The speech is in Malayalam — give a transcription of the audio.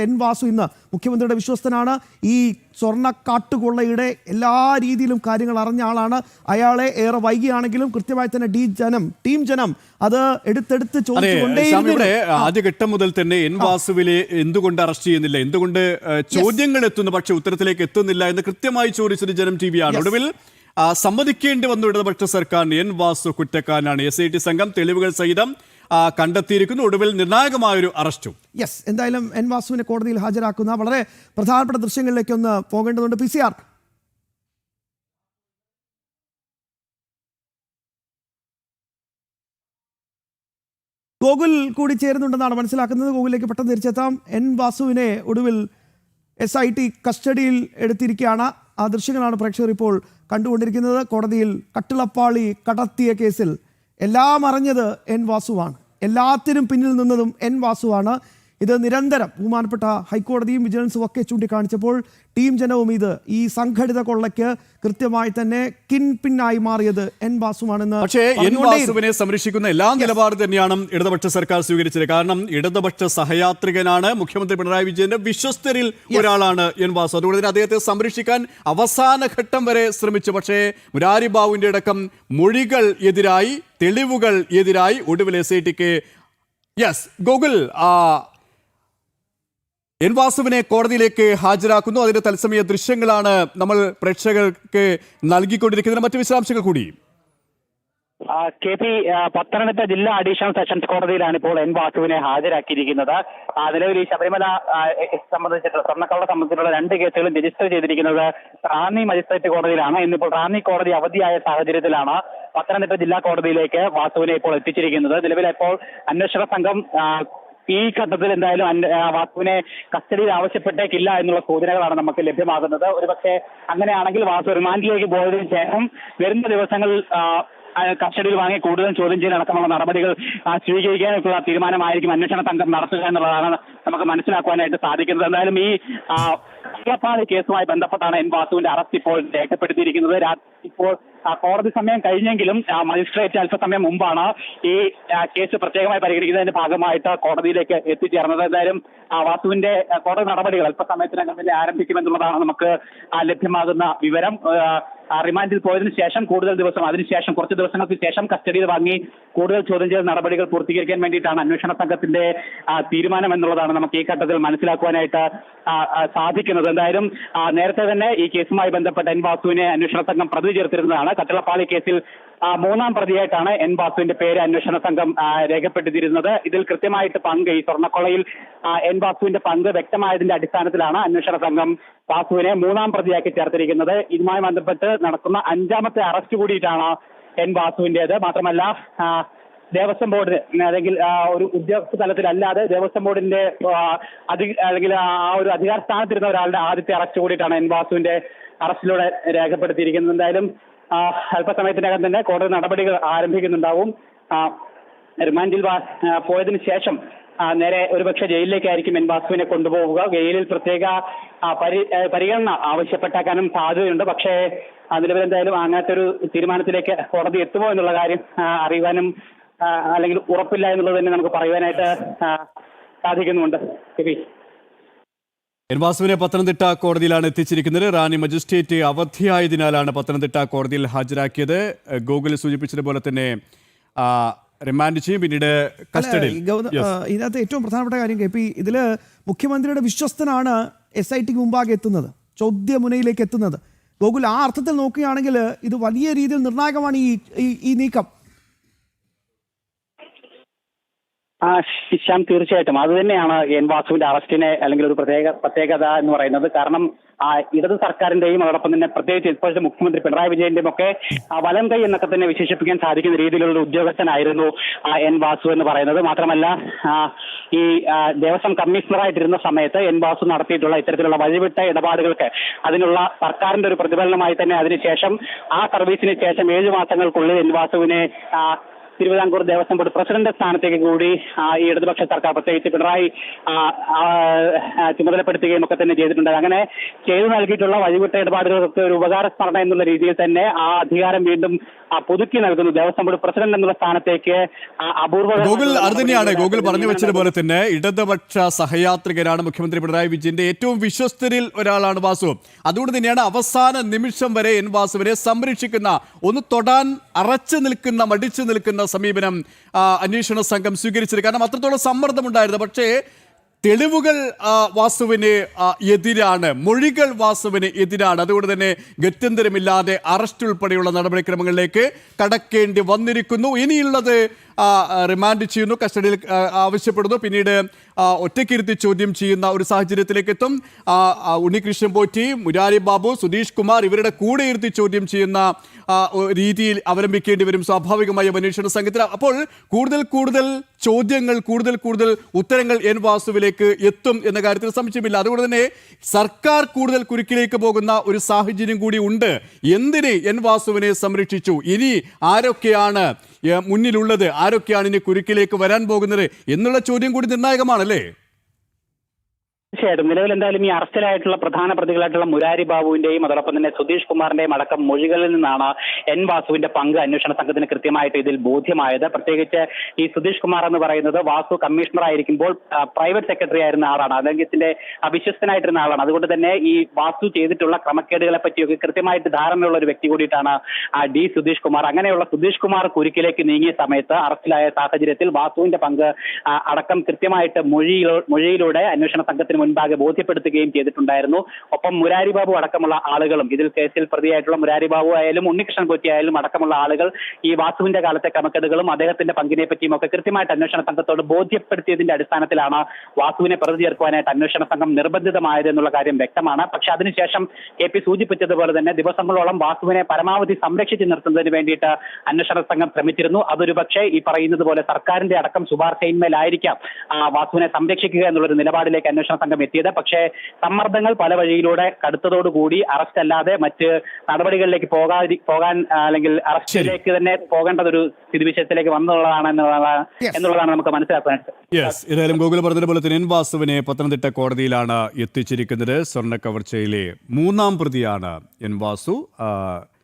എൻ വാസു ഇന്ന് മുഖ്യമന്ത്രിയുടെ വിശ്വസ്തനാണ്. ഈ സ്വർണ്ണക്കാട്ടുകൊള്ളയുടെ എല്ലാ രീതിയിലും കാര്യങ്ങൾ അറിഞ്ഞ ആളാണ്. അയാളെ ഏറെ വൈകിയാണെങ്കിലും കൃത്യമായി തന്നെ ടീം ജനം അത് എടുത്തെടുത്ത് ചോദിച്ചുകൊണ്ടേയിരുന്നു. ആദ്യഘട്ടം മുതൽ തന്നെ എൻ വാസുവിനെ എന്തുകൊണ്ട് അറസ്റ്റ് ചെയ്യുന്നില്ല, എന്തുകൊണ്ട് ചോദ്യങ്ങൾ എത്തുന്നു പക്ഷെ ഉത്തരത്തിലേക്ക് എത്തുന്നില്ല എന്ന് കൃത്യമായി ചോദിച്ചത് ജനം ടിവിയാണ്. ഒടുവിൽ സമ്മതിക്കേണ്ടി വന്നു ഇടതുപക്ഷ സർക്കാരിന് എൻ വാസു കുറ്റക്കാരനാണ്. SIT സംഘം തെളിവുകൾ സഹിതം കണ്ടെത്തിയിരിക്കുന്നു. ഒടുവിൽ നിർണായകമായൊരു അറസ്റ്റും. യെസ്, എന്തായാലും എൻ വാസുവിനെ കോടതിയിൽ ഹാജരാക്കുന്ന വളരെ പ്രധാനപ്പെട്ട ദൃശ്യങ്ങളിലേക്ക് ഒന്ന് പോകേണ്ടതുണ്ട്. PCR ഗോകുൽ കൂടി ചേരുന്നുണ്ടെന്നാണ് മനസ്സിലാക്കുന്നത്. ഗോകുലിലേക്ക് പെട്ടെന്ന് തിരിച്ചെത്താം. എൻ വാസുവിനെ ഒടുവിൽ SIT കസ്റ്റഡിയിൽ എടുത്തിരിക്കുകയാണ്. ആ ദൃശ്യങ്ങളാണ് പ്രേക്ഷകർ ഇപ്പോൾ കണ്ടുകൊണ്ടിരിക്കുന്നത്. കോടതിയിൽ കട്ടിളപ്പാളി കടത്തിയ കേസിൽ എല്ലാം അറിഞ്ഞത് എൻ വാസുവാണ്. എല്ലാത്തിനും പിന്നിൽ നിന്നതും എൻ വാസുവാണ്. ഇത് നിരന്തരം ബഹുമാനപ്പെട്ട ഹൈക്കോടതിയും വിജിലൻസും ഒക്കെ ചൂണ്ടിക്കാണിച്ചപ്പോൾ ടീം ജനവും ഈ സംഘടിത കൊള്ളയ്ക്ക് കൃത്യമായി തന്നെ പിന്നായി മാറിയത് എൻ വാസുവാണെന്ന്. പക്ഷേ എൻ വാസുവിനെ സംരക്ഷിക്കുന്ന എല്ലാ നിലപാട് തന്നെയാണ് ഇടതുപക്ഷ സർക്കാർ സ്വീകരിച്ചത്. കാരണം ഇടതുപക്ഷ സഹയാത്രികനാണ്, മുഖ്യമന്ത്രി പിണറായി വിജയന്റെ വിശ്വസ്തരിൽ ഒരാളാണ് എൻ വാസു. അതുകൊണ്ട് തന്നെ അദ്ദേഹത്തെ സംരക്ഷിക്കാൻ അവസാന ഘട്ടം വരെ ശ്രമിച്ചു. പക്ഷേ മുരാരി ബാബുവിന്റെ അടക്കം മൊഴികൾ എതിരായി, തെളിവുകൾ എതിരായി ഒടുവിൽ SITക്ക് ഗൂഗിൾ എൻ വാസുവിനെ കോടതിയിലേക്ക് ഹാജരാക്കുന്നു. അതിന്റെ തത്സമയ ദൃശ്യങ്ങളാണ് നമ്മൾ പ്രേക്ഷകർക്ക് നൽകിക്കൊണ്ടിരിക്കുന്നത്. മറ്റു വിശദാംശങ്ങൾ കൂടി. KP പത്തനംതിട്ട ജില്ലാ അഡീഷണൽ സെഷൻസ് കോടതിയിലാണ് ഇപ്പോൾ എൻ വാസുവിനെ ഹാജരാക്കിയിരിക്കുന്നത്. നിലവിൽ ഈ ശബരിമല സംബന്ധിച്ചിട്ടുള്ള സ്വർണ്ണക്കള്ള സംബന്ധിച്ചിട്ടുള്ള 2 കേസുകളും രജിസ്റ്റർ ചെയ്തിരിക്കുന്നത് റാന്നി മജിസ്ട്രേറ്റ് കോടതിയിലാണ്. ഇന്നിപ്പോൾ റാന്നി കോടതി അവധിയായ സാഹചര്യത്തിലാണ് പത്തനംതിട്ട ജില്ലാ കോടതിയിലേക്ക് വാസുവിനെ ഇപ്പോൾ എത്തിച്ചിരിക്കുന്നത്. നിലവിൽ ഇപ്പോൾ അന്വേഷണ സംഘം ഈ ഘട്ടത്തിൽ എന്തായാലും വാസുവിനെ കസ്റ്റഡിയിൽ ആവശ്യപ്പെട്ടേക്കില്ല എന്നുള്ള സൂചനകളാണ് നമുക്ക് ലഭ്യമാകുന്നത്. ഒരുപക്ഷെ അങ്ങനെയാണെങ്കിൽ വാസു റിമാൻഡിലേക്ക് പോയതിനു ശേഷം വരുന്ന ദിവസങ്ങളിൽ കസ്റ്റഡിയിൽ വാങ്ങി കൂടുതൽ ചോദ്യം ചെയ്യാനടക്കമുള്ള നടപടികൾ സ്വീകരിക്കാനുള്ള തീരുമാനമായിരിക്കും അന്വേഷണ സംഘം നടത്തുക എന്നുള്ളതാണ് നമുക്ക് മനസ്സിലാക്കുവാനായിട്ട് സാധിക്കുന്നത്. എന്തായാലും ഈ കള്ളപ്പാളി കേസുമായി ബന്ധപ്പെട്ടാണ് എൻ വാസുവിന്റെ അറസ്റ്റ് ഇപ്പോൾ രേഖപ്പെടുത്തിയിരിക്കുന്നത്. ഇപ്പോൾ കോടതി സമയം കഴിഞ്ഞെങ്കിലും മജിസ്ട്രേറ്റ് അല്പസമയം മുമ്പാണ് ഈ കേസ് പ്രത്യേകമായി പരിഗണിക്കുന്നതിന്റെ ഭാഗമായിട്ട് കോടതിയിലേക്ക് എത്തിച്ചേർന്നത്. എന്തായാലും വാസുവിന്റെ കോടതി നടപടികൾ അല്പസമയത്തിനകം തന്നെ ആരംഭിക്കുമെന്നുള്ളതാണ് നമുക്ക് ലഭ്യമാകുന്ന വിവരം. റിമാൻഡിൽ പോയതിനു ശേഷം അതിനുശേഷം കുറച്ച് ദിവസങ്ങൾക്ക് ശേഷം കസ്റ്റഡിയിൽ വാങ്ങി കൂടുതൽ ചോദ്യം ചെയ്ത നടപടികൾ പൂർത്തീകരിക്കാൻ വേണ്ടിയിട്ടാണ് അന്വേഷണ സംഘത്തിന്റെ തീരുമാനം എന്നുള്ളതാണ് നമുക്ക് ഈ ഘട്ടത്തിൽ മനസ്സിലാക്കുവാനായിട്ട് സാധിക്കുന്നത്. എന്തായാലും നേരത്തെ തന്നെ ഈ കേസുമായി ബന്ധപ്പെട്ട എൻ വാസുവിനെ അന്വേഷണ സംഘം പ്രതി ചേർത്തിരുന്നതാണ്. കട്ടിളപ്പാളി കേസിൽ 3ാം പ്രതിയായിട്ടാണ് എൻ വാസുവിന്റെ പേര് അന്വേഷണ സംഘം രേഖപ്പെടുത്തിയിരുന്നത്. ഇതിൽ കൃത്യമായിട്ട് ഈ സ്വർണ്ണക്കൊള്ളയിൽ എൻ വാസുവിന്റെ പങ്ക് വ്യക്തമായതിന്റെ അടിസ്ഥാനത്തിലാണ് അന്വേഷണ സംഘം വാസുവിനെ 3ാം പ്രതിയാക്കി ചേർത്തിരിക്കുന്നത്. ഇതുമായി ബന്ധപ്പെട്ട് നടക്കുന്ന 5ാമത്തെ അറസ്റ്റ് കൂടിയിട്ടാണ് എൻ വാസുവിന്റേത്. മാത്രമല്ല ദേവസ്വം ബോർഡിന് അല്ലെങ്കിൽ ഒരു ഉദ്യോഗസ്ഥ തലത്തിലല്ലാതെ ദേവസ്വം ബോർഡിന്റെ അല്ലെങ്കിൽ ഒരു അധികാര സ്ഥാനത്തിരുന്ന ഒരാളുടെ ആദ്യത്തെ അറസ്റ്റ് കൂടിയിട്ടാണ് എൻ വാസുവിന്റെ അറസ്റ്റിലൂടെ രേഖപ്പെടുത്തിയിരിക്കുന്നത്. എന്തായാലും അല്പസമയത്തിനകം തന്നെ കോടതി നടപടികൾ ആരംഭിക്കുന്നുണ്ടാവും. റിമാൻഡിൽ പോയതിനു ശേഷം നേരെ ഒരുപക്ഷെ ജയിലിലേക്കായിരിക്കും എൻ വാസുവിനെ കൊണ്ടുപോവുക. ജയിലിൽ പ്രത്യേക പരിഗണന ആവശ്യപ്പെട്ടേക്കാനും സാധ്യതയുണ്ട്. പക്ഷേ നിലവിൽ എന്തായാലും അങ്ങനത്തെ ഒരു തീരുമാനത്തിലേക്ക് കോടതി എത്തുമോ എന്നുള്ള കാര്യം അറിയുവാനും അല്ലെങ്കിൽ ഉറപ്പില്ല എന്നുള്ളത് തന്നെ നമുക്ക് പറയുവാനായിട്ട് സാധിക്കുന്നുണ്ട്. എൻ വാസുവിനെ പത്തനംതിട്ട കോടതിയിലാണ് എത്തിച്ചിരിക്കുന്നത്. റാന്നി മജിസ്ട്രേറ്റ് അവധിയായതിനാലാണ് പത്തനംതിട്ട കോടതിയിൽ ഹാജരാക്കിയത്. ഗൂഗിൾ സൂചിപ്പിച്ചതുപോലെ തന്നെ റിമാൻഡ് ചെയ്യും, പിന്നീട് കസ്റ്റഡിയിൽ. ഇതിനകത്ത് ഏറ്റവും പ്രധാനപ്പെട്ട കാര്യം KP, ഇതില് മുഖ്യമന്ത്രിയുടെ വിശ്വസ്തനാണ് SITക്ക് മുമ്പാകെ എത്തുന്നത്, ചോദ്യമുനയിലേക്ക് എത്തുന്നത്. ഗോകുൽ, ആ അർത്ഥത്തിൽ നോക്കുകയാണെങ്കിൽ ഇത് വലിയ രീതിയിൽ നിർണായകമാണ് ഈ നീക്കം. ശ്യാം, തീർച്ചയായിട്ടും അത് തന്നെയാണ് എൻ വാസുവിന്റെ അറസ്റ്റിനെ അല്ലെങ്കിൽ ഒരു പ്രത്യേകത എന്ന് പറയുന്നത്. കാരണം ഇടത് സർക്കാരിന്റെയും അതോടൊപ്പം തന്നെ പ്രത്യേകിച്ച് ഇപ്പോഴത്തെ മുഖ്യമന്ത്രി പിണറായി വിജയന്റെയും ഒക്കെ വലം കൈ എന്നൊക്കെ തന്നെ വിശേഷിപ്പിക്കാൻ സാധിക്കുന്ന രീതിയിലുള്ള ഒരു ഉദ്യോഗസ്ഥനായിരുന്നു എൻ വാസു എന്ന് പറയുന്നത്. മാത്രമല്ല ഈ ദേവസ്വം കമ്മീഷണറായിട്ടിരുന്ന സമയത്ത് എൻ വാസു നടത്തിയിട്ടുള്ള ഇത്തരത്തിലുള്ള വഴിവിട്ട ഇടപാടുകൾക്ക് അതിനുള്ള സർക്കാരിന്റെ ഒരു പ്രതിഫലനമായി തന്നെ അതിനുശേഷം ആ സർവീസിന് ശേഷം 7 മാസങ്ങൾക്കുള്ളിൽ എൻ വാസുവിനെ തിരുവിതാംകൂർ ദേവസ്വം ബോർഡ് പ്രസിഡന്റ് സ്ഥാനത്തേക്ക് കൂടി ഈ ഇടതുപക്ഷ സർക്കാർ പ്രത്യേകിച്ച് പിണറായി ചുമതലപ്പെടുത്തുകയും ഒക്കെ തന്നെ ചെയ്തിട്ടുണ്ട്. അങ്ങനെ ചെയ്തു നൽകിയിട്ടുള്ള വഴിവിട്ട ഇടപാടുകൾക്ക് ഒരു ഉപകാരസ്മരണ എന്നുള്ള രീതിയിൽ തന്നെ ആ അധികാരം വീണ്ടും പുതുക്കി നൽകുന്നു. ദേവസ്വം ബോർഡ് പ്രസിഡന്റ് എന്നുള്ള സ്ഥാനത്തേക്ക് അപൂർവ ഗോകുൽ അത് തന്നെയാണ് ഗോകുൽ പറഞ്ഞു വെച്ചതുപോലെ തന്നെ ഇടതുപക്ഷ സഹയാത്രികനാണ് മുഖ്യമന്ത്രി പിണറായി വിജയന്റെ ഏറ്റവും വിശ്വസ്തരിൽ ഒരാളാണ് വാസു. അതുകൊണ്ട് തന്നെയാണ് അവസാന നിമിഷം വരെ എൻ വാസുവിനെ സംരക്ഷിക്കുന്ന, ഒന്ന് തൊടാൻ അറച്ചു നിൽക്കുന്ന, മടിച്ചു നിൽക്കുന്ന സമീപനം അന്വേഷണ സംഘം സ്വീകരിച്ചത്. കാരണം അത്രത്തോളം സമ്മർദ്ദമുണ്ടായിരുന്നു. പക്ഷേ തെളിവുകൾ വാസുവിന് എതിരാണ്, മൊഴികൾ വാസുവിന് എതിരാണ്. അതുകൊണ്ട് തന്നെ ഗത്യന്തരമില്ലാതെ അറസ്റ്റ് ഉൾപ്പെടെയുള്ള നടപടിക്രമങ്ങളിലേക്ക് കടക്കേണ്ടി വന്നിരിക്കുന്നു. ഇനിയുള്ളത് റിമാൻഡ് ചെയ്യുന്നു, കസ്റ്റഡിയിൽ ആവശ്യപ്പെടുന്നു, പിന്നീട് ഒറ്റയ്ക്കിരുത്തി ചോദ്യം ചെയ്യുന്ന ഒരു സാഹചര്യത്തിലേക്ക് എത്തും. ഉണ്ണികൃഷ്ണൻ പോറ്റി, മുരാരി ബാബു, സുധീഷ് കുമാർ ഇവരുടെ കൂടെ ഇരുത്തി ചോദ്യം ചെയ്യുന്ന രീതിയിൽ അവലംബിക്കേണ്ടി വരും സ്വാഭാവികമായും അന്വേഷണ സംഘത്തിൽ. അപ്പോൾ കൂടുതൽ ചോദ്യങ്ങൾ, കൂടുതൽ ഉത്തരങ്ങൾ എൻ വാസുവിലേക്ക് എത്തും എന്ന കാര്യത്തിൽ സംശയമില്ല. അതുകൊണ്ട് തന്നെ സർക്കാർ കൂടുതൽ കുരുക്കിലേക്ക് പോകുന്ന ഒരു സാഹചര്യം കൂടി ഉണ്ട്. എന്തിന് എൻ വാസുവിനെ സംരക്ഷിച്ചു? ഇനി ആരൊക്കെയാണ് മുന്നിലുള്ളത്, ആരൊക്കെയാണ് ഇനി കുരുക്കിലേക്ക് വരാൻ പോകുന്നത് എന്നുള്ള ചോദ്യം കൂടി നിർണായകമാണല്ലേ? തീർച്ചയായിട്ടും. നിലവിൽ എന്തായാലും ഈ അറസ്റ്റിലായിട്ടുള്ള പ്രധാന പ്രതികളായിട്ടുള്ള മുരാരി ബാബുവിന്റെയും അതോടൊപ്പം തന്നെ സുധീഷ് കുമാറിന്റെയും അടക്കം മൊഴികളിൽ നിന്നാണ് എൻ വാസുവിന്റെ പങ്ക് അന്വേഷണ സംഘത്തിന് കൃത്യമായിട്ട് ഇതിൽ ബോധ്യമായത്. പ്രത്യേകിച്ച് ഈ സുധീഷ് കുമാർ എന്ന് പറയുന്നത് വാസു കമ്മീഷണർ ആയിരിക്കുമ്പോൾ പ്രൈവറ്റ് സെക്രട്ടറി ആയിരുന്ന ആളാണ്, അദ്ദേഹത്തിന്റെ വിശ്വസ്തനായിട്ടിരുന്ന ആളാണ്. അതുകൊണ്ട് തന്നെ ഈ വാസു ചെയ്തിട്ടുള്ള ക്രമക്കേടുകളെ പറ്റിയൊക്കെ കൃത്യമായിട്ട് ധാരണയുള്ള ഒരു വ്യക്തി കൂടിയിട്ടാണ് ഡി സുധീഷ് കുമാർ. അങ്ങനെയുള്ള സുധീഷ് കുമാർ കുരുക്കിലേക്ക് നീങ്ങിയ സമയത്ത് അറസ്റ്റിലായ സാഹചര്യത്തിൽ വാസുവിന്റെ പങ്ക് അടക്കം കൃത്യമായിട്ട് മൊഴിയിലൂടെ അന്വേഷണ സംഘത്തിന് മുൻപാകെ ബോധ്യപ്പെടുത്തുകയും ചെയ്തിട്ടുണ്ടായിരുന്നു. ഒപ്പം മുരാരി ബാബു അടക്കമുള്ള ആളുകളും, ഇതിൽ കേസിൽ പ്രതിയായിട്ടുള്ള മുരാരി ബാബു ആയാലും ഉണ്ണികൃഷ്ണൻ പോറ്റി ആയാലും അടക്കമുള്ള ആളുകൾ ഈ വാസുവിന്റെ കാലത്തെ ക്രമക്കേടുകളും അദ്ദേഹത്തിന്റെ പങ്കിനെ പറ്റിയും ഒക്കെ കൃത്യമായിട്ട് അന്വേഷണ സംഘത്തോട് ബോധ്യപ്പെടുത്തിയതിന്റെ അടിസ്ഥാനത്തിലാണ് വാസുവിനെ പ്രതി ചേർക്കുവാനായിട്ട് അന്വേഷണ സംഘം നിർബന്ധിതമായത് എന്നുള്ള കാര്യം വ്യക്തമാണ്. പക്ഷെ അതിനുശേഷം KP സൂചിപ്പിച്ചതുപോലെ തന്നെ ദിവസങ്ങളോളം വാസുവിനെ പരമാവധി സംരക്ഷിച്ചു നിർത്തുന്നതിന് വേണ്ടിയിട്ട് അന്വേഷണ സംഘം ശ്രമിച്ചിരുന്നു. അതൊരു പക്ഷേ ഈ പറയുന്നത് പോലെ സർക്കാരിന്റെ അടക്കം ശുപാർശയിന്മേലായിരിക്കാം വാസുവിനെ സംരക്ഷിക്കുക എന്നുള്ളൊരു നിലപാടിലേക്ക് അന്വേഷണ സംഘം എത്തിയത്. പക്ഷേ സമ്മർദ്ദങ്ങൾ പല വഴിയിലൂടെ കടുത്തതോടുകൂടി അറസ്റ്റ് അല്ലാതെ മറ്റ് നടപടികളിലേക്ക് പോകാൻ അല്ലെങ്കിൽ അറസ്റ്റിലേക്ക് തന്നെ പോകേണ്ട ഒരു സ്ഥിതിവിശേഷത്തിലേക്ക് എന്നുള്ളതാണ് നമുക്ക് മനസ്സിലാക്കാനായിട്ട്. യെസ്, ഏതായാലും ഗൂഗിൾ പറഞ്ഞതുപോലെ തന്നെ എൻ വാസുവിനെ പത്തനംതിട്ട കോടതിയിലാണ് എത്തിച്ചിരിക്കുന്നത്. സ്വർണ്ണ കവർച്ചയിലെ 3-ാം പ്രതിയാണ് എൻ വാസു.